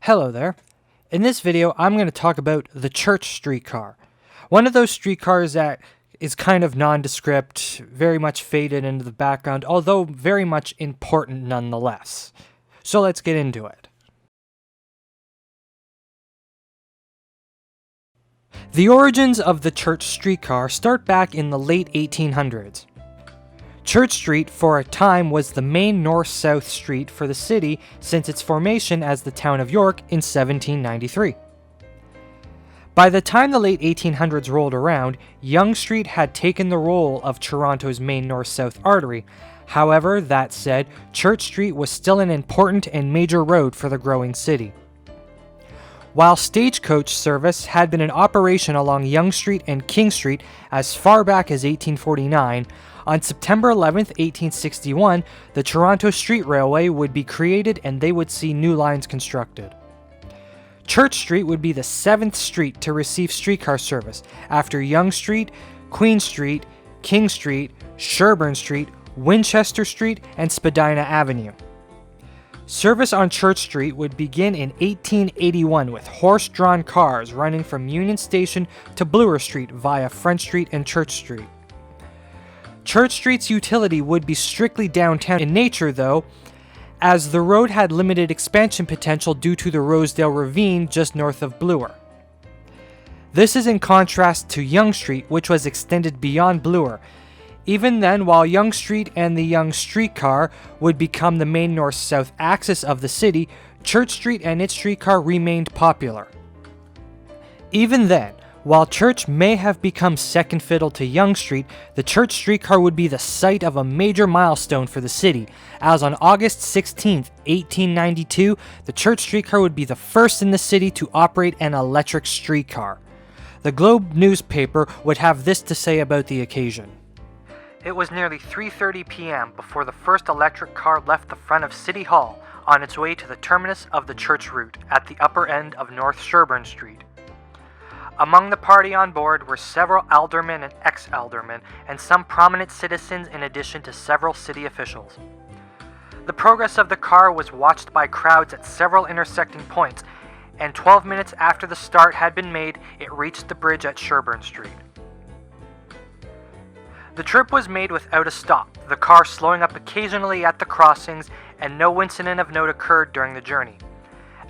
Hello there. In this video, I'm going to talk about the Church Streetcar. One of those streetcars that is kind of nondescript, very much faded into the background, although very much important nonetheless. So let's get into it. The origins of the Church Streetcar start back in the late 1800s. Church Street for a time was the main north-south street for the city since its formation as the town of York in 1793. By the time the late 1800s rolled around, Yonge Street had taken the role of Toronto's main north-south artery. However, that said, Church Street was still an important and major road for the growing city. While stagecoach service had been in operation along Yonge Street and King Street as far back as 1849, on September 11, 1861, the Toronto Street Railway would be created and they would see new lines constructed. Church Street would be the 7th street to receive streetcar service after Yonge Street, Queen Street, King Street, Sherbourne Street, Winchester Street, and Spadina Avenue. Service on Church Street would begin in 1881 with horse-drawn cars running from Union Station to Bloor Street via French Street and Church Street. Church Street's utility would be strictly downtown in nature though, as the road had limited expansion potential due to the Rosedale Ravine just north of Bloor. This is in contrast to Yonge Street, which was extended beyond Bloor. Even then, while Yonge Street and the Yonge Streetcar would become the main north-south axis of the city, Church Street and its streetcar remained popular. Even then, while Church may have become second fiddle to Yonge Street, the Church Streetcar would be the site of a major milestone for the city, as on August 16, 1892, the Church Streetcar would be the first in the city to operate an electric streetcar. The Globe newspaper would have this to say about the occasion. It was nearly 3:30 p.m. before the first electric car left the front of City Hall on its way to the terminus of the Church route at the upper end of North Sherbourne Street. Among the party on board were several aldermen and ex-aldermen and some prominent citizens in addition to several city officials. The progress of the car was watched by crowds at several intersecting points, and 12 minutes after the start had been made, it reached the bridge at Sherbourne Street. The trip was made without a stop, the car slowing up occasionally at the crossings, and no incident of note occurred during the journey.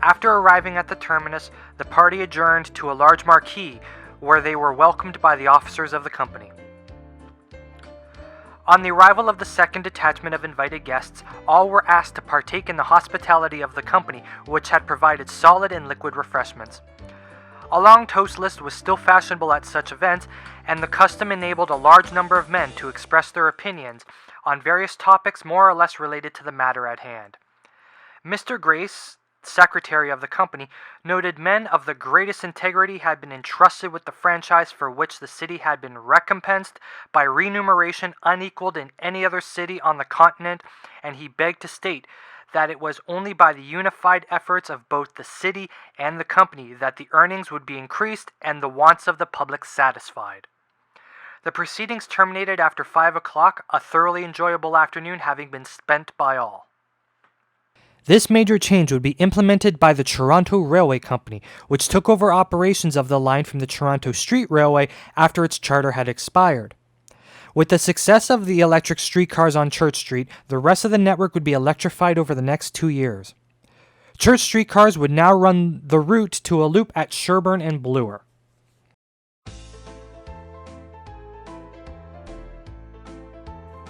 After arriving at the terminus, the party adjourned to a large marquee where they were welcomed by the officers of the company. On the arrival of the second detachment of invited guests, all were asked to partake in the hospitality of the company, which had provided solid and liquid refreshments. A long toast list was still fashionable at such events, and the custom enabled a large number of men to express their opinions on various topics more or less related to the matter at hand. Mr. Grace, secretary of the company, noted men of the greatest integrity had been entrusted with the franchise for which the city had been recompensed by remuneration unequaled in any other city on the continent, and he begged to state that it was only by the unified efforts of both the city and the company that the earnings would be increased and the wants of the public satisfied. The proceedings terminated after 5 o'clock, a thoroughly enjoyable afternoon having been spent by all. This major change would be implemented by the Toronto Railway Company, which took over operations of the line from the Toronto Street Railway after its charter had expired. With the success of the electric streetcars on Church Street, the rest of the network would be electrified over the next 2 years. Church streetcars would now run the route to a loop at Sherbourne and Bloor.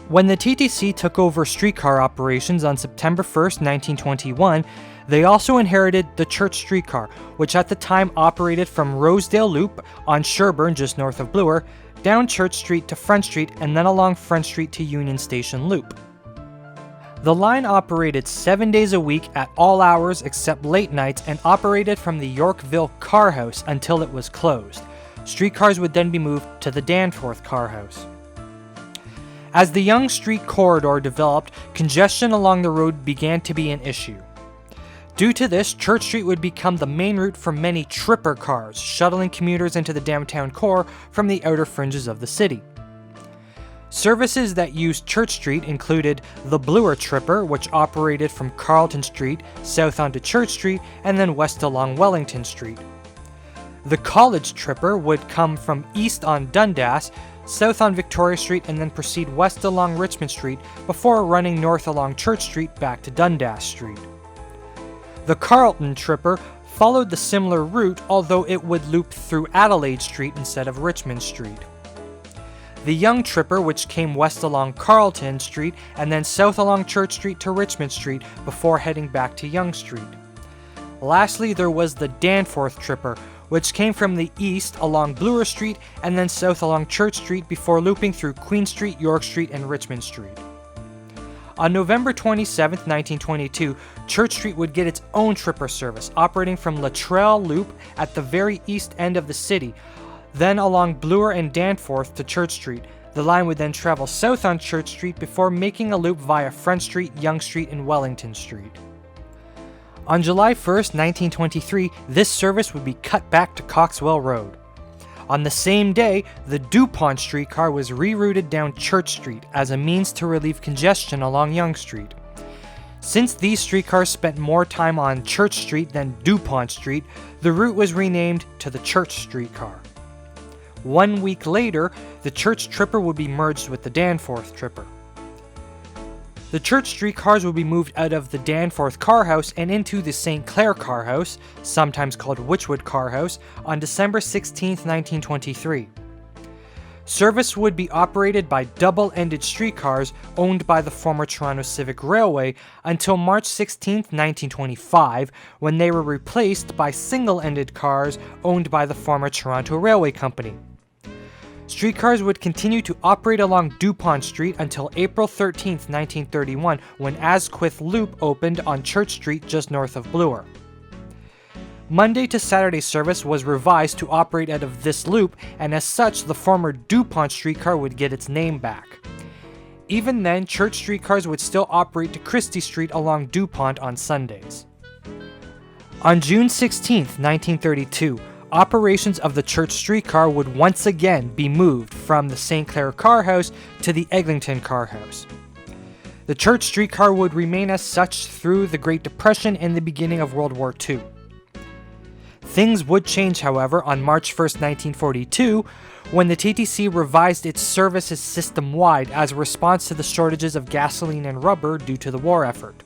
When the TTC took over streetcar operations on September 1, 1921, they also inherited the Church Streetcar, which at the time operated from Rosedale Loop on Sherbourne just north of Bloor, down Church Street to French Street, and then along French Street to Union Station Loop. The line operated 7 days a week at all hours except late nights and operated from the Yorkville Car House until it was closed. Streetcars would then be moved to the Danforth Car House. As the Yonge Street corridor developed, congestion along the road began to be an issue. Due to this, Church Street would become the main route for many tripper cars, shuttling commuters into the downtown core from the outer fringes of the city. Services that used Church Street included the Bloor Tripper, which operated from Carlton Street south onto Church Street and then west along Wellington Street. The College Tripper would come from east on Dundas, south on Victoria Street, and then proceed west along Richmond Street before running north along Church Street back to Dundas Street. The Carlton Tripper followed the similar route, although it would loop through Adelaide Street instead of Richmond Street. The Yonge Tripper, which came west along Carlton Street and then south along Church Street to Richmond Street before heading back to Yonge Street. Lastly, there was the Danforth Tripper, which came from the east along Bloor Street and then south along Church Street before looping through Queen Street, York Street, and Richmond Street. On November 27, 1922, Church Street would get its own tripper service, operating from Latrell Loop at the very east end of the city, then along Bloor and Danforth to Church Street. The line would then travel south on Church Street before making a loop via Front Street, Yonge Street, and Wellington Street. On July 1, 1923, this service would be cut back to Coxwell Road. On the same day, the DuPont streetcar was rerouted down Church Street as a means to relieve congestion along Yonge Street. Since these streetcars spent more time on Church Street than DuPont Street, the route was renamed to the Church Streetcar. 1 week later, the Church Tripper would be merged with the Danforth Tripper. The Church streetcars would be moved out of the Danforth Car House and into the St. Clair Car House, sometimes called Wychwood Car House, on December 16, 1923. Service would be operated by double-ended streetcars owned by the former Toronto Civic Railway until March 16, 1925, when they were replaced by single-ended cars owned by the former Toronto Railway Company. Streetcars would continue to operate along DuPont Street until April 13, 1931, when Asquith Loop opened on Church Street just north of Bloor. Monday to Saturday service was revised to operate out of this loop, and as such, the former DuPont streetcar would get its name back. Even then, Church streetcars would still operate to Christie Street along DuPont on Sundays. On June 16, 1932, operations of the Church streetcar would once again be moved from the St. Clair Car House to the Eglinton Car House. The Church streetcar would remain as such through the Great Depression and the beginning of World War II. Things would change, however, on March 1, 1942, when the TTC revised its services system-wide as a response to the shortages of gasoline and rubber due to the war effort.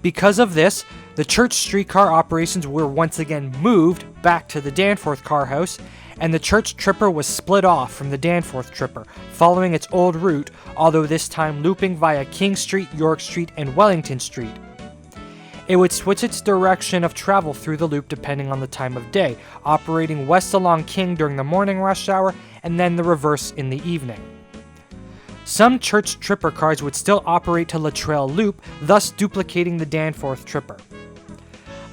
Because of this, the Church streetcar operations were once again moved back to the Danforth Car House, and the Church Tripper was split off from the Danforth Tripper, following its old route, although this time looping via King Street, York Street, and Wellington Street. It would switch its direction of travel through the loop depending on the time of day, operating west along King during the morning rush hour, and then the reverse in the evening. Some Church Tripper cars would still operate to Latrell Loop, thus duplicating the Danforth Tripper.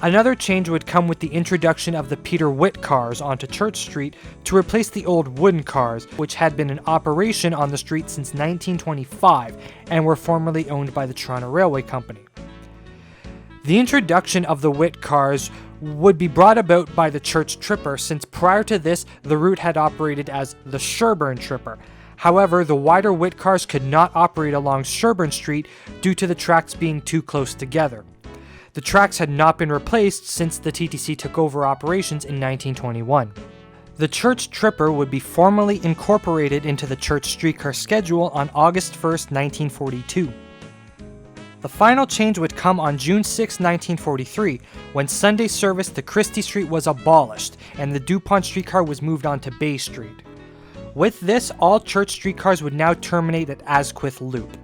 Another change would come with the introduction of the Peter Witt cars onto Church Street to replace the old wooden cars, which had been in operation on the street since 1925 and were formerly owned by the Toronto Railway Company. The introduction of the Witt cars would be brought about by the Church Tripper, since prior to this the route had operated as the Sherbourne Tripper. However, the wider Witt cars could not operate along Sherbourne Street due to the tracks being too close together. The tracks had not been replaced since the TTC took over operations in 1921. The Church Tripper would be formally incorporated into the Church streetcar schedule on August 1, 1942. The final change would come on June 6, 1943, when Sunday service to Christie Street was abolished and the DuPont streetcar was moved on to Bay Street. With this, all Church streetcars would now terminate at Asquith Loop.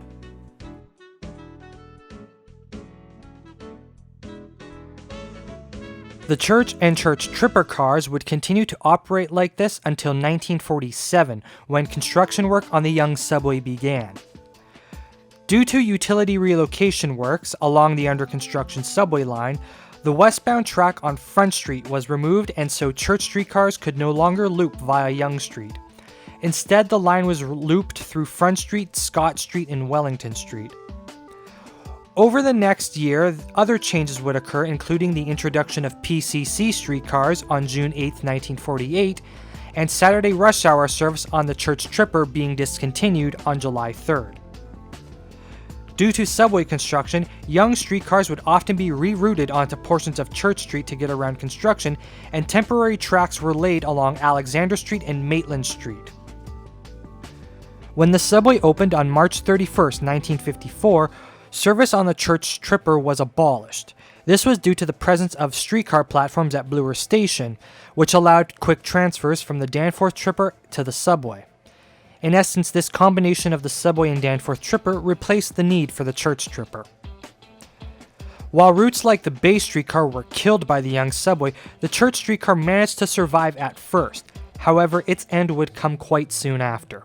The Church and Church Tripper cars would continue to operate like this until 1947, when construction work on the Yonge Subway began. Due to utility relocation works along the under-construction subway line, the westbound track on Front Street was removed, and so Church streetcars could no longer loop via Yonge Street. Instead, the line was looped through Front Street, Scott Street, and Wellington Street. Over the next year, other changes would occur, including the introduction of PCC streetcars on June 8, 1948, and Saturday rush hour service on the Church Tripper being discontinued on July 3rd. Due to subway construction, Yonge streetcars would often be rerouted onto portions of Church Street to get around construction, and temporary tracks were laid along Alexander Street and Maitland Street. When the subway opened on March 31, 1954, service on the Church Tripper was abolished. This was due to the presence of streetcar platforms at Bloor Station, which allowed quick transfers from the Danforth Tripper to the subway. In essence, this combination of the subway and Danforth Tripper replaced the need for the Church Tripper. While routes like the Bay Streetcar were killed by the Yonge Subway, the Church Streetcar managed to survive at first. However, its end would come quite soon after.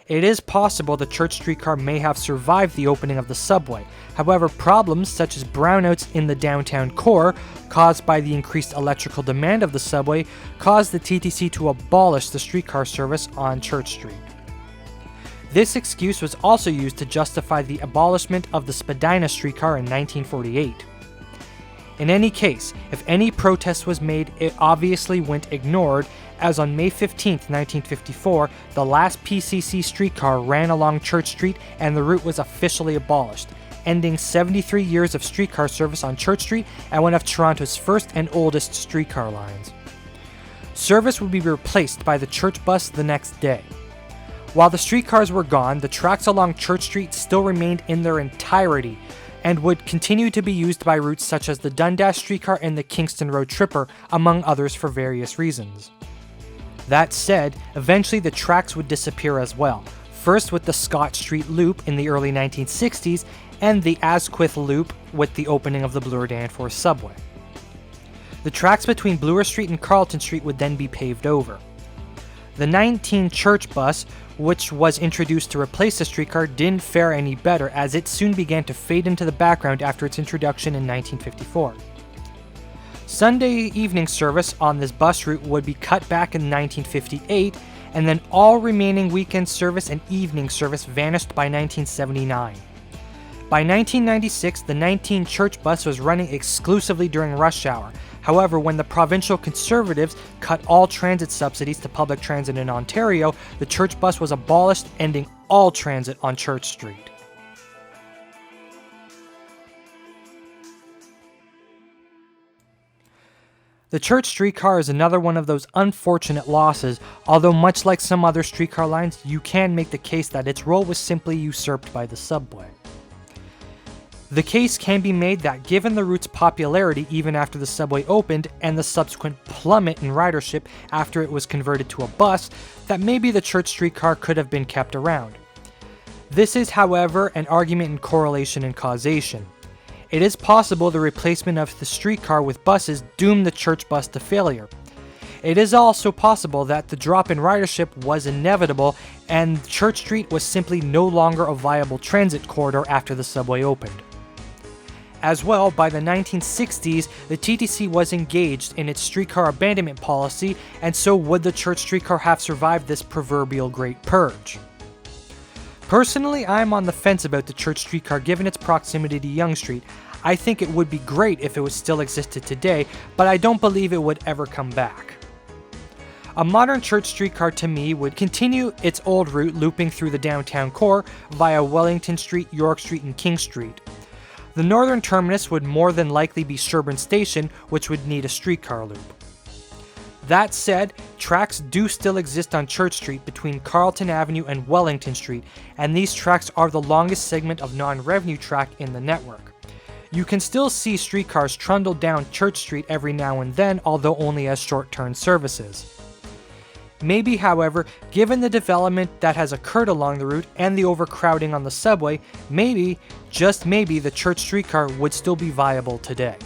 It is possible the Church Streetcar may have survived the opening of the subway. However, problems such as brownouts in the downtown core, caused by the increased electrical demand of the subway, caused the TTC to abolish the streetcar service on Church Street. This excuse was also used to justify the abolishment of the Spadina streetcar in 1948. In any case, if any protest was made, it obviously went ignored, as on May 15, 1954, the last PCC streetcar ran along Church Street and the route was officially abolished, ending 73 years of streetcar service on Church Street and one of Toronto's first and oldest streetcar lines. Service would be replaced by the church bus the next day. While the streetcars were gone, the tracks along Church Street still remained in their entirety and would continue to be used by routes such as the Dundas streetcar and the Kingston Road Tripper, among others, for various reasons. That said, eventually the tracks would disappear as well, first with the Scott Street Loop in the early 1960s and the Asquith Loop with the opening of the Bloor Danforth subway. The tracks between Bloor Street and Carlton Street would then be paved over. The 19 Church bus, which was introduced to replace the streetcar, didn't fare any better, as it soon began to fade into the background after its introduction in 1954. Sunday evening service on this bus route would be cut back in 1958, and then all remaining weekend service and evening service vanished by 1979. By 1996, the 19 Church bus was running exclusively during rush hour. However, when the provincial Conservatives cut all transit subsidies to public transit in Ontario, the Church bus was abolished, ending all transit on Church Street. The Church Streetcar is another one of those unfortunate losses, although much like some other streetcar lines, you can make the case that its role was simply usurped by the subway. The case can be made that given the route's popularity even after the subway opened and the subsequent plummet in ridership after it was converted to a bus, that maybe the Church Streetcar could have been kept around. This is, however, an argument in correlation and causation. It is possible the replacement of the streetcar with buses doomed the church bus to failure. It is also possible that the drop in ridership was inevitable and Church Street was simply no longer a viable transit corridor after the subway opened. As well, by the 1960s, the TTC was engaged in its streetcar abandonment policy, and so would the Church Streetcar have survived this proverbial Great Purge? Personally, I'm on the fence about the Church Streetcar given its proximity to Yonge Street. I think it would be great if it still existed today, but I don't believe it would ever come back. A modern Church Streetcar to me would continue its old route looping through the downtown core via Wellington Street, York Street, and King Street. The northern terminus would more than likely be Sherbourne Station, which would need a streetcar loop. That said, tracks do still exist on Church Street between Carlton Avenue and Wellington Street, and these tracks are the longest segment of non-revenue track in the network. You can still see streetcars trundle down Church Street every now and then, although only as short-term services. Maybe, however, given the development that has occurred along the route and the overcrowding on the subway, maybe, just maybe, the Church Streetcar would still be viable today.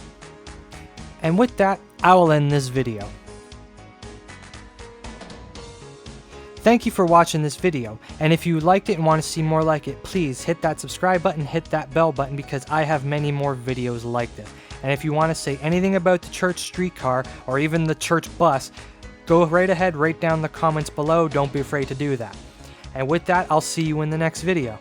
And with that, I will end this video. Thank you for watching this video, and if you liked it and want to see more like it, please hit that subscribe button, hit that bell button, because I have many more videos like this. And if you want to say anything about the Church Streetcar, or even the Church Bus, go right ahead, write down the comments below, don't be afraid to do that. And with that, I'll see you in the next video.